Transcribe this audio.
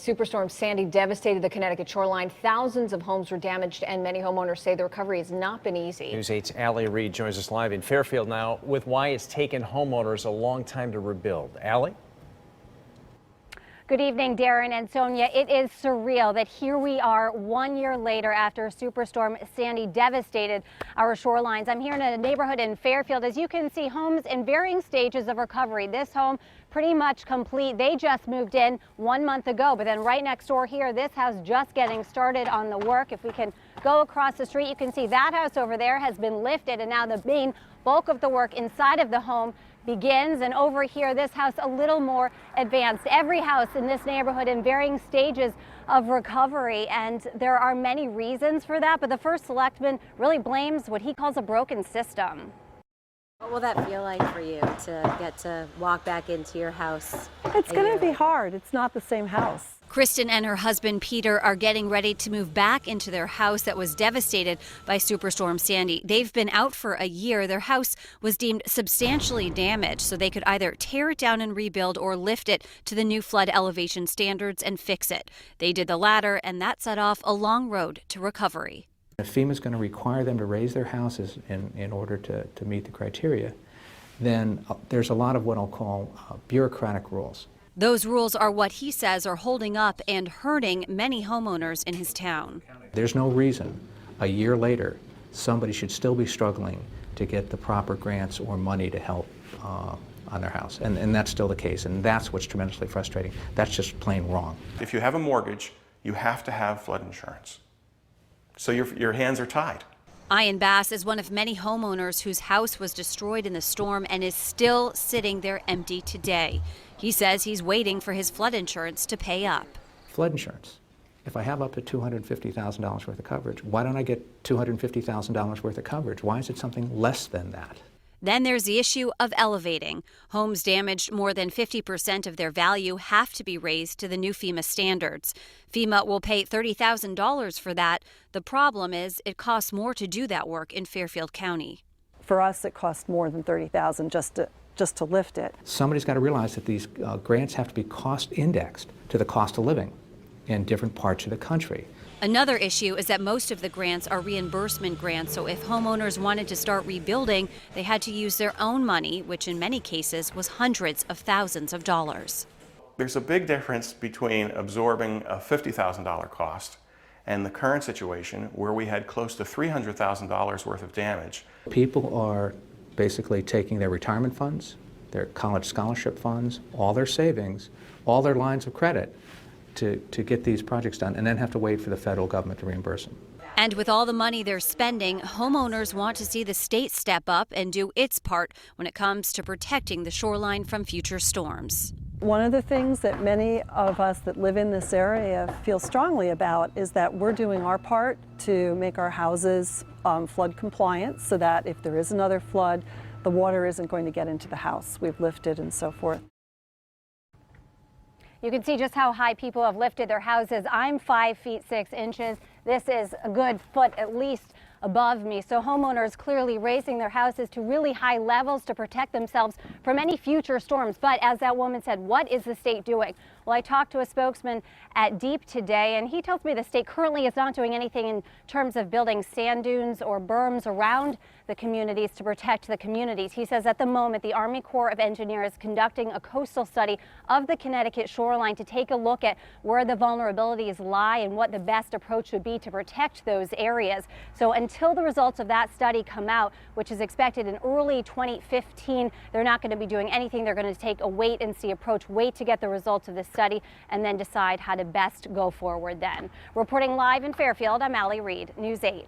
Superstorm Sandy devastated the Connecticut shoreline. Thousands of homes were damaged, and many homeowners say the recovery has not been easy. News 8's Allie Reed joins us live in Fairfield now with why it's taken homeowners a long time to rebuild. Allie? Good evening, Darren and Sonia. It is surreal that here we are 1 year later after Superstorm Sandy devastated our shorelines. I'm here in a neighborhood in Fairfield. As you can see, homes in varying stages of recovery. This home pretty much complete. They just moved in 1 month ago, but then right next door here, this house just getting started on the work. If we can go across the street, you can see that house over there has been lifted, and now the main bulk of the work inside of the home begins. And over here, this house a little more advanced. Every house in this neighborhood in varying stages of recovery, and there are many reasons for that, but the first selectman really blames what he calls a broken system. What will that feel like for you to get to walk back into your house? It's going to be hard. It's not the same house. Kristen and her husband Peter are getting ready to move back into their house that was devastated by Superstorm Sandy. They've been out for a year. Their house was deemed substantially damaged, so they could either tear it down and rebuild or lift it to the new flood elevation standards and fix it. They did the latter, and that set off a long road to recovery. If FEMA is going to require them to raise their houses in order to meet the criteria, then there's a lot of what I'll call bureaucratic rules. Those rules are what he says are holding up and hurting many homeowners in his town. There's no reason a year later somebody should still be struggling to get the proper grants or money to help on their house. And that's still the case, and that's what's tremendously frustrating. That's just plain wrong. If you have a mortgage, you have to have flood insurance. So your hands are tied. Ian Bass is one of many homeowners whose house was destroyed in the storm and is still sitting there empty today. He says he's waiting for his flood insurance to pay up. Flood insurance. If I have up to $250,000 worth of coverage, why don't I get $250,000 worth of coverage? Why is it something less than that? Then there's the issue of elevating. Homes damaged more than 50% of their value have to be raised to the new FEMA standards. FEMA will pay $30,000 for that. The problem is it costs more to do that work in Fairfield County. For us, it costs more than $30,000 just to lift it. Somebody's got to realize that these grants have to be cost indexed to the cost of living in different parts of the country. Another issue is that most of the grants are reimbursement grants, so if homeowners wanted to start rebuilding, they had to use their own money, which in many cases was hundreds of thousands of dollars. There's a big difference between absorbing a $50,000 cost and the current situation where we had close to $300,000 worth of damage. People are basically taking their retirement funds, their college scholarship funds, all their savings, all their lines of credit to get these projects done, and then have to wait for the federal government to reimburse them. And with all the money they're spending, homeowners want to see the state step up and do its part when it comes to protecting the shoreline from future storms. One of the things that many of us that live in this area feel strongly about is that we're doing our part to make our houses flood compliant, so that if there is another flood, the water isn't going to get into the house. We've lifted and so forth. You can see just how high people have lifted their houses. I'm 5 feet 6 inches. This is a good foot at least above me. So homeowners clearly raising their houses to really high levels to protect themselves from any future storms. But as that woman said, what is the state doing? Well, I talked to a spokesman at DEEP today, and he tells me the state currently is not doing anything in terms of building sand dunes or berms around the communities to protect the communities. He says at the moment the Army Corps of Engineers is conducting a coastal study of the Connecticut shoreline to take a look at where the vulnerabilities lie and what the best approach would be to protect those areas. So until the results of that study come out, which is expected in early 2015, they're not going to be doing anything. They're going to take a wait and see approach, wait to get the results of this study, and then decide how to best go forward then. Reporting live in Fairfield, I'm Allie Reed, News 8.